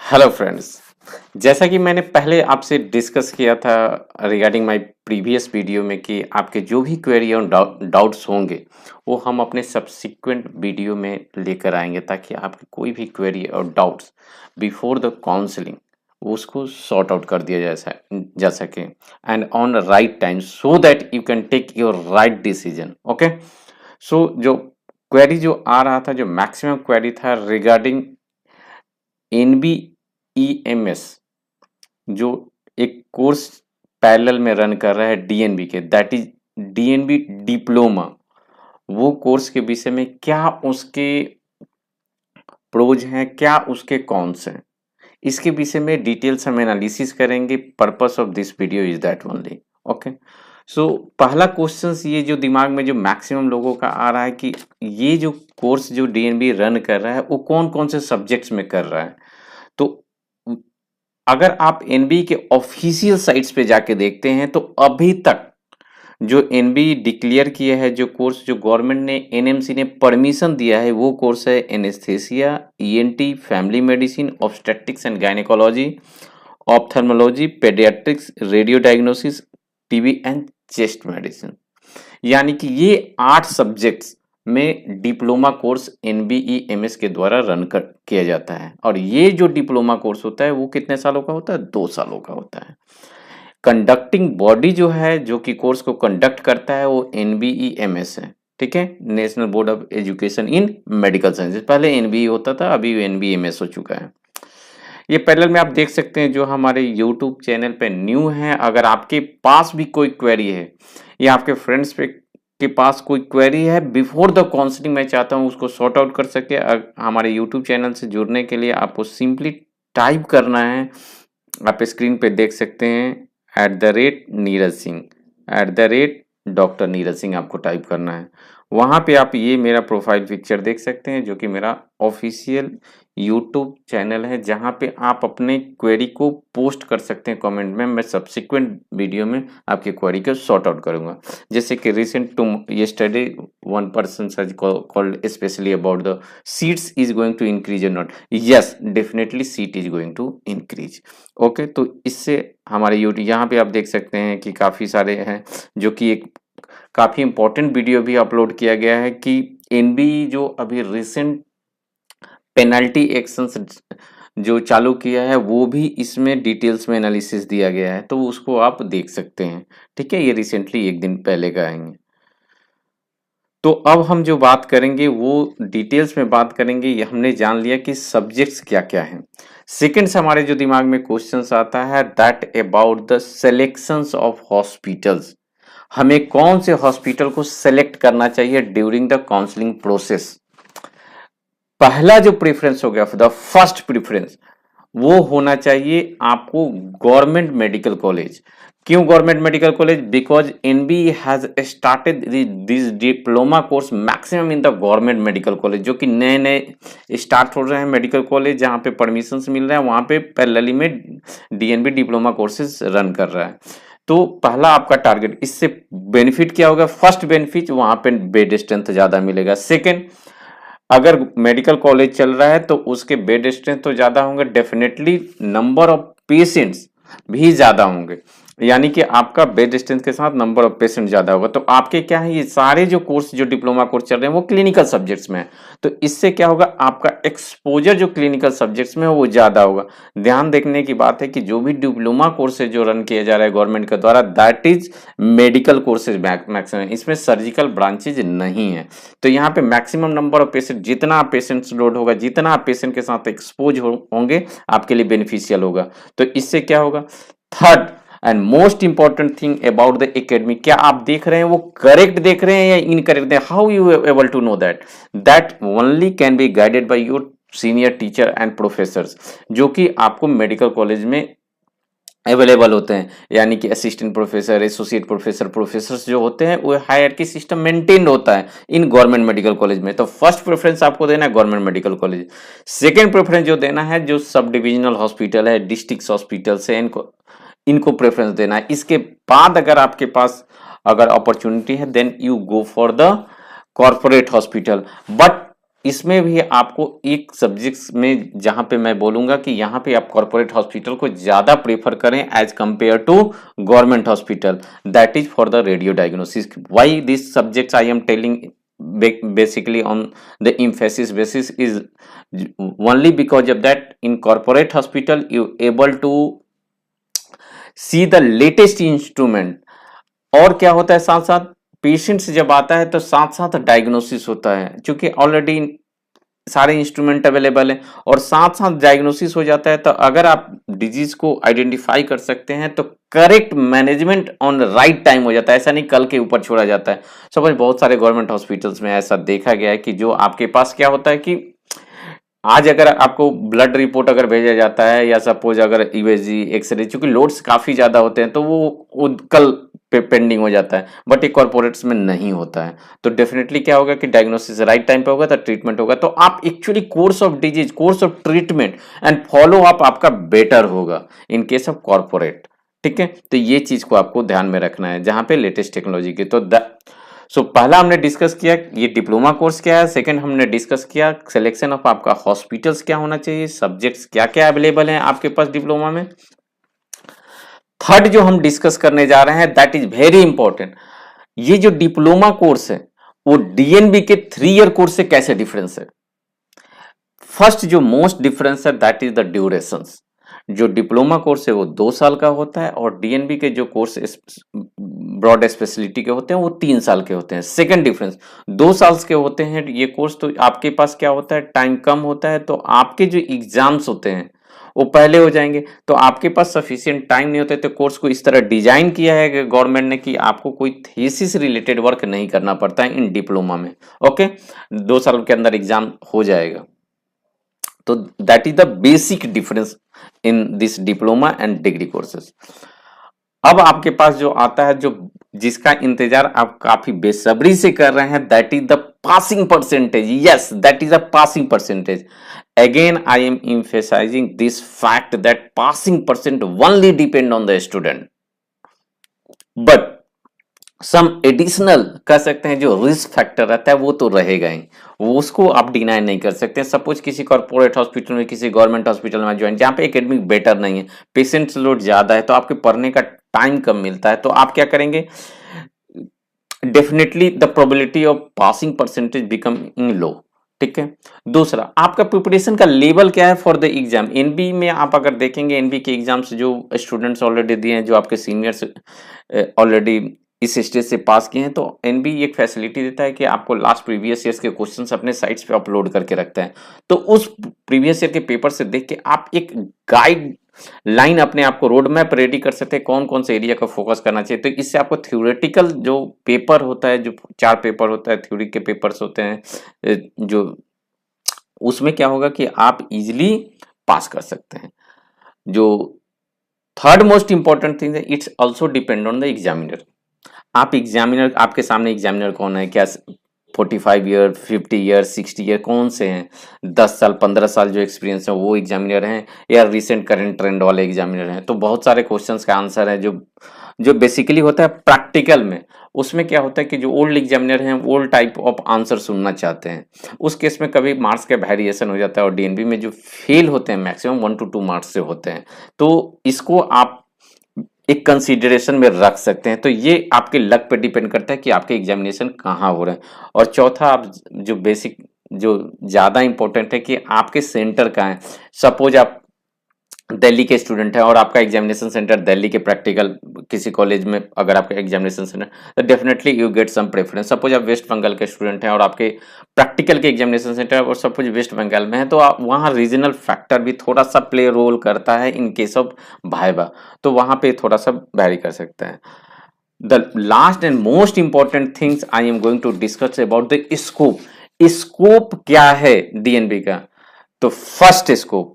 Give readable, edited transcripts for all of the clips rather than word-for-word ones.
Hello friends. जैसा कि मैंने पहले आपसे डिस्कस किया था रिगार्डिंग माय प्रीवियस वीडियो में कि आपके जो भी क्वेरी और डाउट्स होंगे वो हम अपने सब्सिक्वेंट वीडियो में लेकर आएंगे ताकि आपके कोई भी क्वेरी और डाउट्स बिफोर द काउंसलिंग उसको सॉर्ट आउट कर दिया जा सके and on right time so that you can take your right decision. Okay, so जो क्वेरी जो आ रहा था, जो मैक्सिमम क्वेरी था रिगार्डिंग NBEMS, जो एक कोर्स पैरेलल में रन कर रहा है DNB के, दैट इज DNB डिप्लोमा। वो कोर्स के विषय में क्या उसके प्रोज हैं, क्या उसके कॉन्स हैं, इसके विषय में डिटेल्स हम एनालिसिस करेंगे। Purpose of this video is that only. Okay, so पहला क्वेश्चन ये जो दिमाग में जो मैक्सिमम लोगों का आ रहा है कि ये जो कोर्स जो DNB रन कर रहा है वो कौन कौन से सब्जेक्ट्स में कर रहा है। तो अगर आप एनबी के ऑफिशियल साइट्स पे जाके देखते हैं तो अभी तक जो एनबी डिक्लेयर किया है, जो कोर्स जो गवर्नमेंट ने एनएमसी ने परमिशन दिया है, वो कोर्स है anaesthesia, ENT, family medicine, obstetrics and gynaecology, ophthalmology, paediatrics, radio diagnosis, TB and chest medicine. यानी कि ये 8 सब्जेक्ट्स में डिप्लोमा कोर्स NBEMS के द्वारा किया जाता है। और ये जो डिप्लोमा कोर्स होता है वो कितने सालों का होता है? 2 सालों का होता है। कंडक्टिंग बॉडी जो है, जो कि कोर्स को कंडक्ट करता है, वो NBEMS है। ठीक है, national board of education in medical sciences. पहले NBE होता था, अभी NBEMS हो चुका है। ये पैरेलल में आप देख सकते हैं, जो हमारे यूट्यूब चैनल पे न्यू है, अगर आपके पास भी कोई क्वेरी है या आपके फ्रेंड्स के पास कोई क्वेरी है बिफोर द काउंसलिंग, मैं चाहता हूँ उसको सॉर्ट आउट कर सके। हमारे यूट्यूब चैनल से जुड़ने के लिए आपको सिंपली टाइप करना है, आप स्क्रीन पे देख सकते हैं @नीरज सिंह, डॉक्टर नीरज सिंह आपको टाइप करना है। वहाँ पे आप ये मेरा प्रोफाइल पिक्चर देख सकते हैं, जो कि मेरा ऑफिशियल यूट्यूब चैनल है, जहाँ पे आप अपने क्वेरी को पोस्ट कर सकते हैं कमेंट में। मैं सब्सिक्वेंट वीडियो में आपकी क्वेरी को सॉर्ट आउट करूँगा। जैसे कि recent to yesterday one person has called especially about the seats is going to increase or not. Yes, definitely seat is going to increase. Okay, तो इससे हमारे यूट्यूब यहाँ पे आप देख सकते हैं कि काफ़ी सारे हैं, जो कि एक काफ़ी इंपॉर्टेंट वीडियो भी अपलोड किया गया है कि एनबी जो अभी रिसेंट पेनल्टी एक्शंस जो चालू किया है वो भी इसमें डिटेल्स में एनालिसिस दिया गया है, तो उसको आप देख सकते हैं। ठीक है, ये रिसेंटली 1 दिन पहले का आएंगे। तो अब हम जो बात करेंगे वो डिटेल्स में बात करेंगे। ये हमने जान लिया कि सब्जेक्ट्स क्या क्या हैं। सेकंड से हमारे जो दिमाग में क्वेश्चंस आता है that about the selections of hospitals. हमें कौन से हॉस्पिटल को सेलेक्ट करना चाहिए ड्यूरिंग द काउंसलिंग प्रोसेस। पहला जो प्रेफरेंस हो गया, द फर्स्ट प्रेफरेंस, वो होना चाहिए आपको गवर्नमेंट मेडिकल कॉलेज। क्यों government medical college? Because NB has started this diploma course maximum in the government medical college, जो कि नए नए स्टार्ट हो रहे हैं मेडिकल कॉलेज, जहाँ पे परमिशन मिल रहे हैं, वहाँ पे पैरेलली में DNB डिप्लोमा कोर्सेज रन कर रहा है। तो पहला आपका टारगेट, इससे बेनिफिट क्या होगा? फर्स्ट बेनिफिट, वहाँ पे बेड स्ट्रेंथ ज़्यादा मिलेगा। सेकेंड, अगर मेडिकल कॉलेज चल रहा है तो उसके बेड स्ट्रेंथ तो ज़्यादा होंगे, डेफिनेटली नंबर ऑफ पेशेंट्स भी ज़्यादा होंगे, यानी कि आपका बेड स्ट्रेंथ के साथ नंबर ऑफ पेशेंट ज़्यादा होगा। तो आपके क्या है, ये सारे जो कोर्स जो डिप्लोमा कोर्स चल रहे हैं वो क्लिनिकल सब्जेक्ट्स में है, तो इससे क्या होगा, आपका एक्सपोजर जो क्लिनिकल सब्जेक्ट्स में है वो ज़्यादा होगा। ध्यान देखने की बात है कि जो भी डिप्लोमा कोर्सेज जो रन किया जा रहा है गवर्नमेंट के द्वारा, that is medical courses maximum, इसमें सर्जिकल ब्रांचेज नहीं है। तो यहाँ पे मैक्सिमम नंबर ऑफ पेशेंट, जितना पेशेंट्स लोड होगा, जितना आप पेशेंट के साथ एक्सपोज होंगे, आपके लिए बेनिफिशियल होगा। तो इससे क्या होगा? Third and most important thing about the academy, क्या आप देख रहे हैं वो करेक्ट देख रहे हैं या incorrect? How you able to know that? That only can be guided by your senior teacher and professors, जो कि आपको मेडिकल कॉलेज में अवेलेबल होते हैं, यानी कि assistant professor, associate professor, professors जो होते हैं, वो हायरार्की सिस्टम मेंटेन्ड होता है इन गवर्नमेंट मेडिकल कॉलेज में। तो फर्स्ट प्रेफरेंस आपको देना है government medical college. Second preference जो देना है, जो सब डिविजनल हॉस्पिटल है, डिस्ट्रिक्ट हॉस्पिटल से, इनको प्रेफरेंस देना है। इसके बाद अगर आपके पास अगर अपॉर्चुनिटी है, then you go for the corporate hospital. But इसमें भी आपको एक सब्जेक्ट्स में जहां पे मैं बोलूंगा कि यहाँ पे आप कॉर्पोरेट हॉस्पिटल को ज्यादा प्रेफर करें as compare to government hospital, that is for the radio diagnosis. Why this subjects I am telling basically on the emphasis basis is only because of that in corporate hospital you able to see the latest instrument। और क्या होता है, साथ साथ patients जब आता है तो साथ साथ डायग्नोसिस होता है, क्योंकि ऑलरेडी सारे इंस्ट्रूमेंट अवेलेबल हैं और साथ साथ डायग्नोसिस हो जाता है। तो अगर आप डिजीज को आइडेंटिफाई कर सकते हैं तो correct management on right time हो जाता है, ऐसा नहीं कल के ऊपर छोड़ा जाता है। सपोज बहुत सारे गवर्नमेंट हॉस्पिटल्स में ऐसा देखा गया है कि जो आपके पास क्या होता है कि आज अगर आपको ब्लड रिपोर्ट अगर भेजा जाता है या सपोज अगर ईवीजी एक्सरे, चूंकि लोड्स काफी ज्यादा होते हैं तो वो कल पे पेंडिंग हो जाता है, बट एक कॉर्पोरेट्स में नहीं होता है। तो डेफिनेटली क्या होगा कि डायग्नोसिस राइट टाइम पे होगा तो ट्रीटमेंट होगा, तो आप actually course of disease, course of treatment and follow up आपका बेटर होगा इन केस ऑफ कॉर्पोरेट। ठीक है, तो ये चीज को आपको ध्यान में रखना है जहां पे लेटेस्ट टेक्नोलॉजी के। तो पहला हमने डिस्कस किया ये डिप्लोमा कोर्स क्या है, सेकंड हमने डिस्कस किया सिलेक्शन ऑफ आपका हॉस्पिटल्स क्या होना चाहिए, सब्जेक्ट्स क्या क्या अवेलेबल हैं आपके पास डिप्लोमा में। थर्ड जो हम डिस्कस करने जा रहे हैं दैट इज वेरी इंपॉर्टेंट, ये जो डिप्लोमा कोर्स है वो डीएनबी के 3 ईयर कोर्स से कैसे डिफरेंस है। फर्स्ट जो मोस्ट डिफरेंस है दैट इज द ड्यूरेशंस। जो डिप्लोमा कोर्स है वो 2 साल का होता है और डीएनबी के जो कोर्स ब्रॉड स्पेशलिटी के होते हैं वो 3 साल के होते हैं। सेकंड डिफरेंस, 2 साल के होते हैं ये कोर्स, तो आपके पास क्या होता है, टाइम कम होता है, तो आपके जो एग्जाम्स होते हैं वो पहले हो जाएंगे, तो आपके पास सफिशिएंट टाइम नहीं होता है। तो कोर्स को इस तरह डिजाइन किया है कि गवर्नमेंट ने कि आपको कोई थीसिस रिलेटेड वर्क नहीं करना पड़ता है इन डिप्लोमा में। ओके, 2 साल के अंदर एग्जाम हो जाएगा। तो that is the basic difference in this diploma and degree courses. अब आपके पास जो आता है, जो जिसका इंतजार आप काफी बेसब्री से कर रहे हैं, that is the passing percentage. Yes, that is a passing percentage. Again, I am emphasizing this fact that passing percent only depend on the student, but some additional कह सकते हैं जो रिस्क फैक्टर रहता है वो तो रहेगा ही, वो उसको आप डिनाई नहीं कर सकते। सपोज किसी कॉर्पोरेट हॉस्पिटल में, किसी गवर्नमेंट हॉस्पिटल में ज्वाइन, जहाँ पे एकेडमिक बेटर नहीं है, पेशेंट्स लोड ज्यादा है, तो आपके पढ़ने का टाइम कम मिलता है, तो आप क्या करेंगे, definitely the probability of passing percentage becoming low. ठीक है, दूसरा आपका प्रिपरेशन का लेवल क्या है फॉर द एग्जाम। एनबी में आप अगर देखेंगे, एनबी के एग्जाम्स जो स्टूडेंट्स ऑलरेडी दिए हैं, जो आपके सीनियर्स ऑलरेडी इस स्टेज से पास किए हैं, तो एनबी एक फैसिलिटी देता है कि आपको लास्ट प्रीवियस ईयर्स के क्वेश्चंस अपने साइट्स पे अपलोड करके रखते हैं। तो उस प्रीवियस ईयर के पेपर से देख के आप एक गाइड लाइन अपने आप को रोड मैप रेडी कर सकते हैं, कौन कौन से एरिया का फोकस करना चाहिए। तो इससे आपको थ्योरेटिकल जो पेपर होता है, जो 4 पेपर होता है, थ्योरी के पेपर्स होते हैं, जो उसमें क्या होगा कि आप इजीली पास कर सकते हैं। जो थर्ड मोस्ट इंपॉर्टेंट थिंग है, it's also depend on the examiner. आप एग्जामिनर, आपके सामने एग्जामिनर कौन है, क्या 45 ईयर, 50 ईयर, 60 ईयर, कौन से हैं, 10 साल 15 साल जो एक्सपीरियंस है वो एग्जामिनर हैं, या रिसेंट करंट ट्रेंड वाले एग्जामिनर हैं। तो बहुत सारे क्वेश्चंस का आंसर है जो बेसिकली होता है प्रैक्टिकल में। उसमें क्या होता है कि जो ओल्ड एग्जामिनर हैं ओल्ड टाइप ऑफ आंसर सुनना चाहते हैं, उस केस में कभी मार्क्स का वेरिएशन हो जाता है, और डीएनबी में जो फेल होते हैं मैक्सिमम 1 to 2 मार्क्स से होते हैं। तो इसको आप एक कंसीडरेशन में रख सकते हैं। तो ये आपके लक पे डिपेंड करता है कि आपके एग्जामिनेशन कहाँ हो रहे हैं। और चौथा, आप जो बेसिक, जो ज़्यादा इंपॉर्टेंट है कि आपके सेंटर कहाँ है। सपोज आप दिल्ली के स्टूडेंट हैं और आपका एग्जामिनेशन सेंटर दिल्ली के प्रैक्टिकल किसी कॉलेज में अगर आपका एग्जामिनेशन सेंटर, तो definitely you get some preference. Suppose आप वेस्ट बंगाल के स्टूडेंट हैं और आपके प्रैक्टिकल के एग्जामिनेशन सेंटर और सपोज वेस्ट बंगाल में है, तो आप वहाँ रीजनल फैक्टर भी थोड़ा सा प्ले रोल करता है इन केस ऑफ वाइवा, तो वहाँ पे थोड़ा सा वैरी कर सकता है। The last and most important things I am going to discuss about the scope. Scope क्या है डीएनबी का? तो फर्स्ट स्कोप,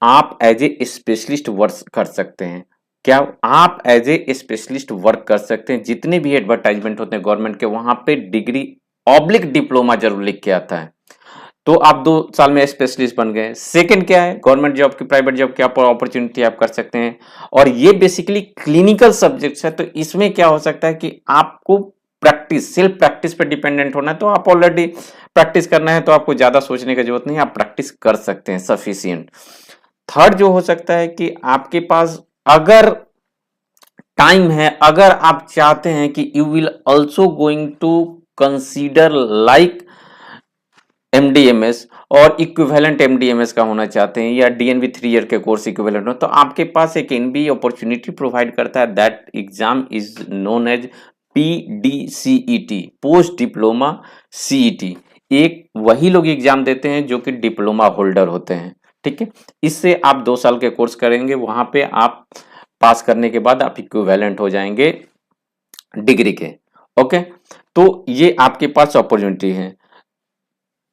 आप एज ए स्पेशलिस्ट वर्क कर सकते हैं। क्या आप एज ए स्पेशलिस्ट वर्क कर सकते हैं? जितने भी एडवर्टाइजमेंट होते हैं गवर्नमेंट के, वहां पे डिग्री ऑब्लिक डिप्लोमा जरूर लिख के आता है, तो आप 2 साल में स्पेशलिस्ट बन गए। सेकंड क्या है, गवर्नमेंट जॉब की, प्राइवेट जॉब की अपॉर्चुनिटी आप कर सकते हैं, और ये बेसिकली क्लिनिकल सब्जेक्ट्स है। तो इसमें क्या हो सकता है कि आपको प्रैक्टिस, सेल्फ प्रैक्टिस पे डिपेंडेंट होना है तो आप ऑलरेडी प्रैक्टिस करना है तो आपको ज्यादा सोचने की जरूरत नहीं, आप प्रैक्टिस कर सकते हैं सफिशिएंट। थर्ड जो हो सकता है कि आपके पास अगर टाइम है, अगर आप चाहते हैं कि you will also going to consider like MDMS और इक्विवेलेंट एमडीएमएस का होना चाहते हैं या डीएनबी 3 ईयर के कोर्स इक्विवेलेंट हो, तो आपके पास एक एनबीए अपॉर्चुनिटी प्रोवाइड करता है। That exam is known as PDCET, post diploma CET. एक वही लोग एग्जाम देते हैं जो कि डिप्लोमा होल्डर होते हैं, ठीक है। इससे आप 2 साल के कोर्स करेंगे, वहां पे आप पास करने के बाद आप इक्विवेलेंट हो जाएंगे डिग्री के। ओके, तो ये आपके पास अपॉर्चुनिटी है।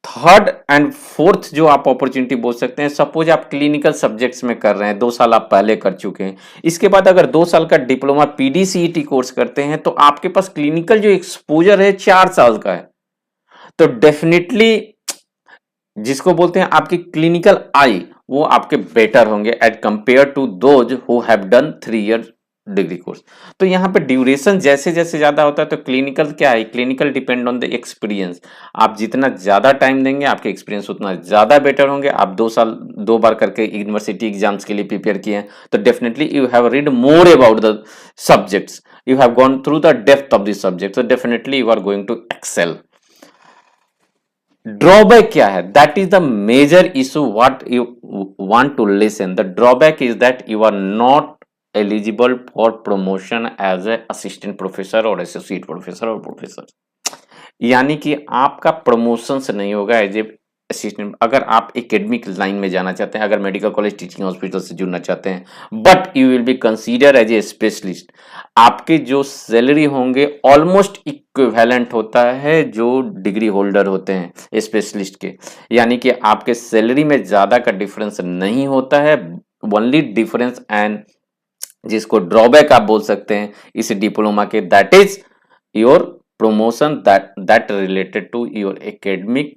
थर्ड एंड फोर्थ जो आप अपॉर्चुनिटी बोल सकते हैं, सपोज आप क्लिनिकल सब्जेक्ट्स में कर रहे हैं, 2 साल आप पहले कर चुके हैं, इसके बाद अगर 2 साल का डिप्लोमा पीडीसीईटी कोर्स करते हैं तो आपके पास क्लिनिकल जो एक्सपोजर है 4 साल का है। तो डेफिनेटली जिसको बोलते हैं आपकी क्लिनिकल आई, वो आपके बेटर होंगे at compare to those who have done 3 year degree course. तो यहाँ पे ड्यूरेशन जैसे जैसे ज्यादा होता है तो क्लिनिकल क्या है, clinical depend on the experience. आप जितना ज्यादा टाइम देंगे आपके एक्सपीरियंस उतना ज्यादा बेटर होंगे। आप 2 साल 2 बार करके यूनिवर्सिटी एग्जाम्स के लिए प्रिपेयर किए हैं तो definitely you have read more about the subjects, you have gone through the depth of this subject, so definitely you are going to excel. Drawback क्या है, that is the major issue what you want to listen. The drawback is that you are not eligible for promotion as a assistant professor और associate professor और professor, यानी कि आपका promotion से नहीं होगा एज ए असिस्टेंट। अगर आप एकेडमिक लाइन में जाना चाहते हैं, अगर मेडिकल कॉलेज टीचिंग हॉस्पिटल से जुड़ना चाहते हैं, but you will be consider as a specialist, आपके जो सैलरी होंगे ऑलमोस्ट इक्विवेलेंट होता है जो डिग्री होल्डर होते हैं स्पेशलिस्ट के, यानी कि आपके सैलरी में ज्यादा का डिफरेंस नहीं होता है। ओनली डिफरेंस एंड जिसको ड्रॉबैक आप बोल सकते हैं इस डिप्लोमा के, that is your promotion that related to your academic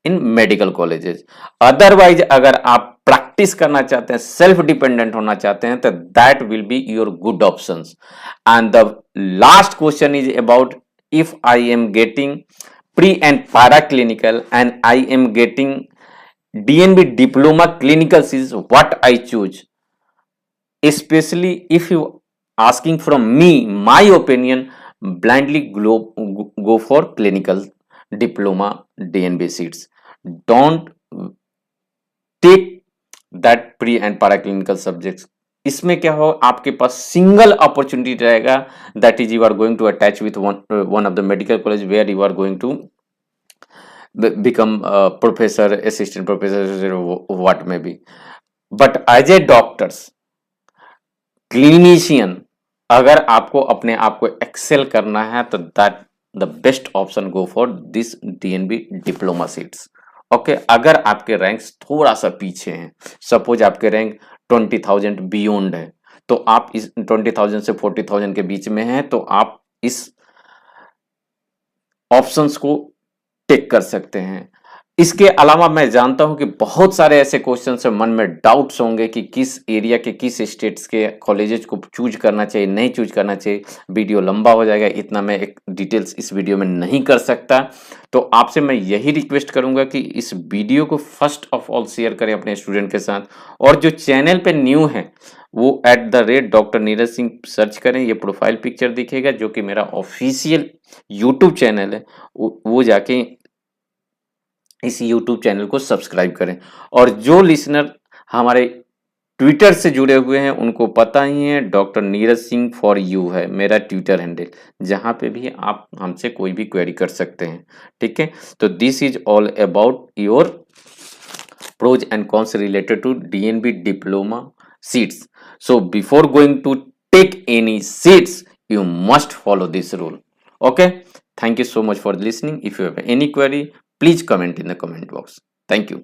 in medical colleges। Otherwise अगर आप प्रैक्टिस करना चाहते हैं, सेल्फ डिपेंडेंट होना चाहते हैं, तो that will be your good options. And the last question is about if I am getting pre and पारा clinical and I am getting DNB diploma clinical is what I choose, especially if you asking from me my opinion, blindly go for clinical diploma DNB seats, don't take that pre and paraclinical subjects। इसमें क्या हो, आपके पास single opportunity रहेगा, that is you are going to attach with one of the medical college where you are going to become professor, assistant professor, what may be. But as a doctors, clinician, अगर आपको अपने आप को excel करना है तो that the best option go for this DNB diploma seats. Okay, अगर आपके रैंक्स थोड़ा सा पीछे हैं, सपोज आपके रैंक 20,000 बियॉन्ड है, तो आप इस 20,000 से 40,000 के बीच में हैं, तो आप इस ऑप्शंस को टेक कर सकते हैं। इसके अलावा मैं जानता हूं कि बहुत सारे ऐसे क्वेश्चन से मन में डाउट्स होंगे कि किस एरिया के, किस स्टेट्स के कॉलेजेस को चूज करना चाहिए, नहीं चूज करना चाहिए। वीडियो लंबा हो जाएगा, इतना मैं एक डिटेल्स इस वीडियो में नहीं कर सकता। तो आपसे मैं यही रिक्वेस्ट करूंगा कि इस वीडियो को फर्स्ट ऑफ ऑल शेयर करें अपने स्टूडेंट के साथ, और जो चैनल पे न्यू है वो @डॉक्टर नीरज सिंह सर्च करें, ये प्रोफाइल पिक्चर दिखेगा जो कि मेरा ऑफिशियल यूट्यूब चैनल है, वो जाके इस YouTube चैनल को सब्सक्राइब करें। और जो लिसनर हमारे ट्विटर से जुड़े हुए हैं उनको पता ही है, doctor Neeraj Singh for you है मेरा ट्विटर हैंडल, जहां पे भी आप हमसे कोई भी क्वेरी कर सकते हैं, ठीक है। तो this is all about your pros and cons related to DNB diploma seats. So before going to take any seats you must follow this rule। Okay, thank you so much for listening। If you have any query, please comment in the comment box। Thank you।